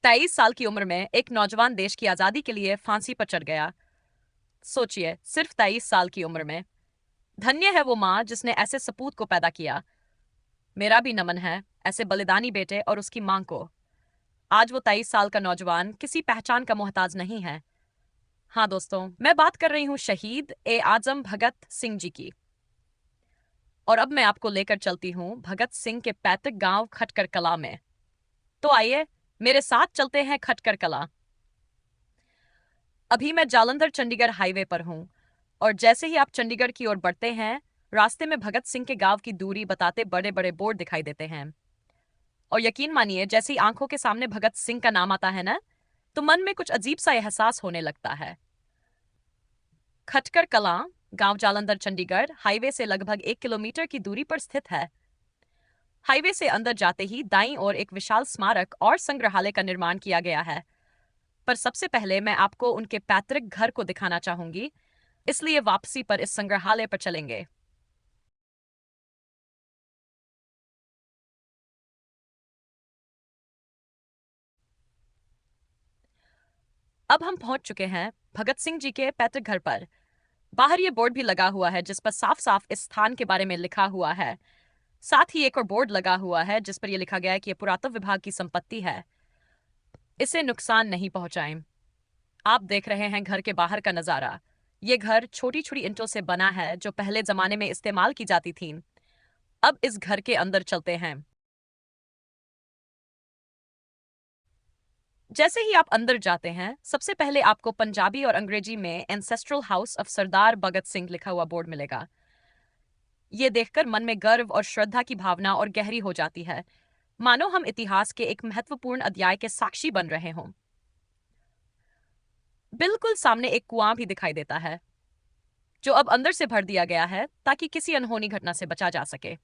23 साल की उम्र में एक नौजवान देश की आजादी के लिए फांसी पर चढ़ गया। सोचिए, सिर्फ 23 साल की उम्र में। धन्य है वो माँ जिसने ऐसे सपूत को पैदा किया। मेरा भी नमन है ऐसे बलिदानी बेटे और उसकी मां को। आज वो 23 साल का नौजवान किसी पहचान का मोहताज नहीं है। हाँ दोस्तों, मैं बात कर रही हूँ शहीद ए आजम भगत सिंह जी की। और अब मैं आपको लेकर चलती हूँ भगत सिंह के पैतृक गांव खटकर कला में। तो आइए, मेरे साथ चलते हैं खटकर कला। अभी मैं जालंधर चंडीगढ़ हाईवे पर हूँ, और जैसे ही आप चंडीगढ़ की ओर बढ़ते हैं, रास्ते में भगत सिंह के गांव की दूरी बताते बड़े बड़े बोर्ड दिखाई देते हैं। और यकीन मानिए, जैसे ही आंखों के सामने भगत सिंह का नाम आता है ना, तो मन में कुछ अजीब सा एहसास होने लगता है। खटकर कलां गांव जालंधर चंडीगढ़ हाईवे से लगभग 1 किलोमीटर की दूरी पर स्थित है। हाईवे से अंदर जाते ही दाईं ओर एक विशाल स्मारक और संग्रहालय का निर्माण किया गया है। पर सबसे पहले मैं आपको उनके पैतृक घर को दिखाना चाहूंगी, इसलिए वापसी पर इस संग्रहालय पर चलेंगे। अब हम पहुंच चुके हैं भगत सिंह जी के पैतृक घर पर। बाहर ये बोर्ड भी लगा हुआ है जिस पर साफ साफ इस स्थान के बारे में लिखा हुआ है। साथ ही एक और बोर्ड लगा हुआ है जिस पर यह लिखा गया है कि यह पुरातत्व विभाग की संपत्ति है, इसे नुकसान नहीं पहुंचाएं। आप देख रहे हैं घर के बाहर का नजारा। ये घर छोटी छोटी ईंटों से बना है जो पहले जमाने में इस्तेमाल की जाती थीं। अब इस घर के अंदर चलते हैं। जैसे ही आप अंदर जाते हैं, सबसे पहले आपको पंजाबी और अंग्रेजी में एंसेस्ट्रल हाउस ऑफ सरदार भगत सिंह लिखा हुआ बोर्ड मिलेगा। ये देखकर मन में गर्व और श्रद्धा की भावना और गहरी हो जाती है, मानो हम इतिहास के एक महत्वपूर्ण अध्याय के साक्षी बन रहे हों। बिल्कुल सामने एक कुआं भी दिखाई देता है, जो अब अंदर से भर दिया गया है ताकि किसी अनहोनी घटना से बचा जा सके।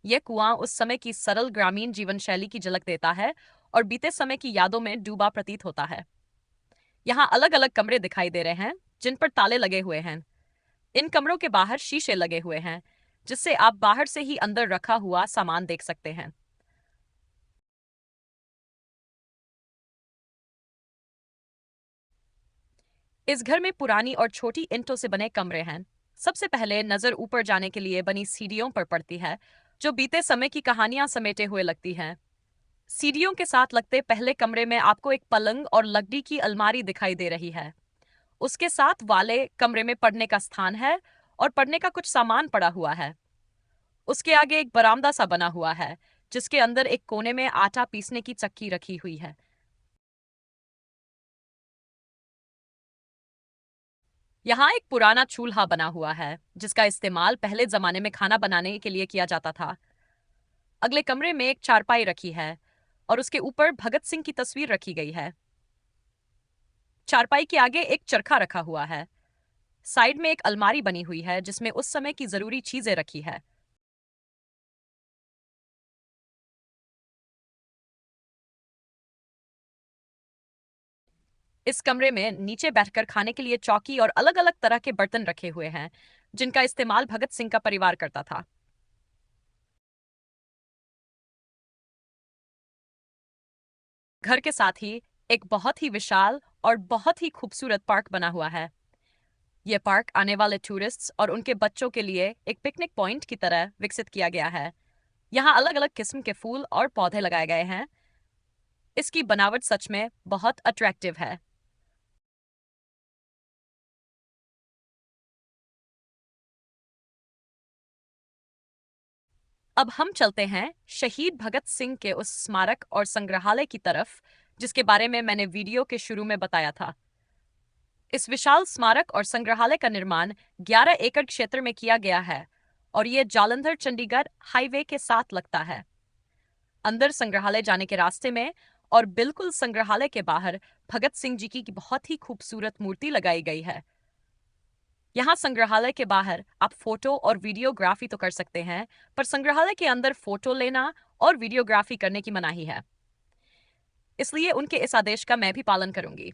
यह कुआं उस समय की सरल ग्रामीण जीवन शैली की झलक देता है और बीते समय की यादों में डूबा प्रतीत होता है। यहाँ अलग अलग कमरे दिखाई दे रहे हैं जिन पर ताले लगे हुए हैं। इन कमरों के बाहर शीशे लगे हुए हैं, जिससे आप बाहर से ही अंदर रखा हुआ सामान देख सकते हैं। इस घर में पुरानी और छोटी ईंटों से बने कमरे हैं। सबसे पहले नजर ऊपर जाने के लिए बनी सीढ़ियों पर पड़ती है, जो बीते समय की कहानियां समेटे हुए लगती हैं। सीढ़ियों के साथ लगते पहले कमरे में आपको एक पलंग और लकड़ी की अलमारी दिखाई दे रही है। उसके साथ वाले कमरे में पढ़ने का स्थान है और पढ़ने का कुछ सामान पड़ा हुआ है। उसके आगे एक बरामदा सा बना हुआ है, जिसके अंदर एक कोने में आटा पीसने की चक्की रखी हुई है। यहाँ एक पुराना चूल्हा बना हुआ है, जिसका इस्तेमाल पहले जमाने में खाना बनाने के लिए किया जाता था। अगले कमरे में एक चारपाई रखी है और उसके ऊपर भगत सिंह की तस्वीर रखी गई है। चारपाई के आगे एक चरखा रखा हुआ है। साइड में एक अलमारी बनी हुई है जिसमें उस समय की जरूरी चीजें रखी है। इस कमरे में नीचे बैठकर खाने के लिए चौकी और अलग अलग तरह के बर्तन रखे हुए हैं, जिनका इस्तेमाल भगत सिंह का परिवार करता था। घर के साथ ही एक बहुत ही विशाल और बहुत ही खूबसूरत पार्क बना हुआ है। यह पार्क आने वाले टूरिस्ट्स और उनके बच्चों के लिए एक पिकनिक पॉइंट की तरह विकसित किया गया है। यहाँ अलग अलग किस्म के फूल और पौधे लगाए गए हैं। इसकी बनावट सच में बहुत अट्रैक्टिव है। अब हम चलते हैं शहीद भगत सिंह के उस स्मारक और संग्रहालय की तरफ, जिसके बारे में मैंने वीडियो के शुरू में बताया था। इस विशाल स्मारक और संग्रहालय का निर्माण 11 एकड़ क्षेत्र में किया गया है और ये जालंधर चंडीगढ़ हाईवे के साथ लगता है। अंदर संग्रहालय जाने के रास्ते में और बिल्कुल संग्रहालय के बाहर भगत सिंह जी की बहुत ही खूबसूरत मूर्ति लगाई गई है। यहाँ संग्रहालय के बाहर आप फोटो और वीडियोग्राफी तो कर सकते हैं, पर संग्रहालय के अंदर फोटो लेना और वीडियोग्राफी करने की मनाही है। इसलिए उनके इस आदेश का मैं भी पालन करूंगी।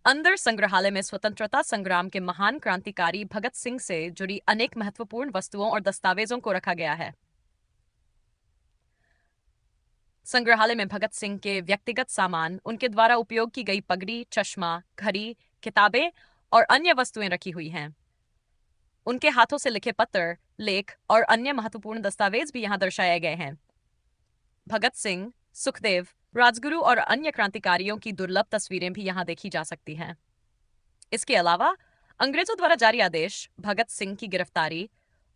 अंदर संग्रहालय में स्वतंत्रता संग्राम के महान क्रांतिकारी भगत सिंह से जुड़ी अनेक महत्वपूर्ण वस्तुओं और दस्तावेजों को रखा गया है। संग्रहालय में भगत सिंह के व्यक्तिगत सामान, उनके द्वारा उपयोग की गई पगड़ी, चश्मा, घड़ी, किताबें और अन्य वस्तुएं रखी हुई हैं। उनके हाथों से लिखे पत्र, लेख और अन्य महत्वपूर्ण दस्तावेज भी यहाँ दर्शाए गए हैं। भगत सिंह, सुखदेव, राजगुरु और अन्य क्रांतिकारियों की दुर्लभ तस्वीरें भी यहाँ देखी जा सकती हैं। इसके अलावा अंग्रेजों द्वारा जारी आदेश, भगत सिंह की गिरफ्तारी,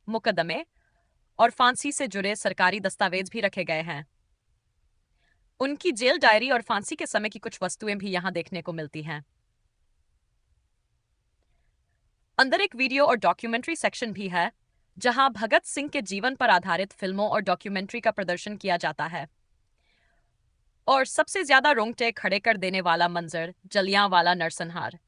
मुकदमे और फांसी से जुड़े सरकारी दस्तावेज भी रखे गए हैं। उनकी जेल डायरी और फांसी के समय की कुछ वस्तुएं भी यहाँ देखने को मिलती हैं। अंदर एक वीडियो और डॉक्यूमेंट्री सेक्शन भी है, जहां भगत सिंह के जीवन पर आधारित फिल्मों और डॉक्यूमेंट्री का प्रदर्शन किया जाता है। और सबसे ज्यादा रोंगटे खड़े कर देने वाला मंजर जलियांवाला नरसंहार।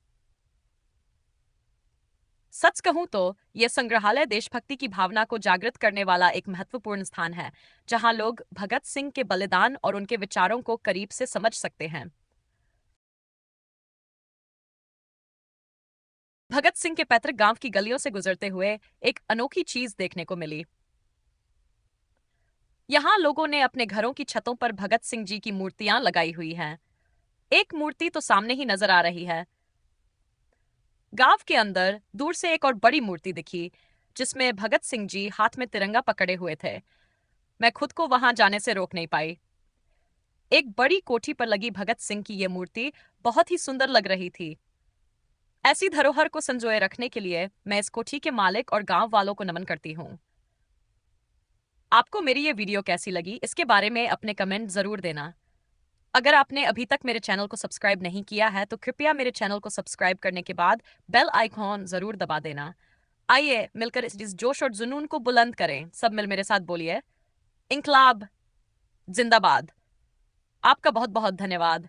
सच कहूं तो यह संग्रहालय देशभक्ति की भावना को जागृत करने वाला एक महत्वपूर्ण स्थान है, जहां लोग भगत सिंह के बलिदान और उनके विचारों को करीब से समझ सकते हैं। भगत सिंह के पैतृक गांव की गलियों से गुजरते हुए एक अनोखी चीज देखने को मिली। यहाँ लोगों ने अपने घरों की छतों पर भगत सिंह जी की मूर्तियां लगाई हुई हैं। एक मूर्ति तो सामने ही नजर आ रही है। गांव के अंदर दूर से एक और बड़ी मूर्ति दिखी, जिसमें भगत सिंह जी हाथ में तिरंगा पकड़े हुए थे। मैं खुद को वहां जाने से रोक नहीं पाई। एक बड़ी कोठी पर लगी भगत सिंह की यह मूर्ति बहुत ही सुंदर लग रही थी। ऐसी धरोहर को संजोए रखने के लिए मैं इस कोठी के मालिक और गांव वालों को नमन करती हूँ। आपको मेरी ये वीडियो कैसी लगी, इसके बारे में अपने कमेंट जरूर देना। अगर आपने अभी तक मेरे चैनल को सब्सक्राइब नहीं किया है तो कृपया मेरे चैनल को सब्सक्राइब करने के बाद बेल आइकॉन जरूर दबा देना। आइए मिलकर इस जोश और जुनून को बुलंद करें। सब मिल मेरे साथ बोलिए, इंकलाब जिंदाबाद। आपका बहुत बहुत धन्यवाद।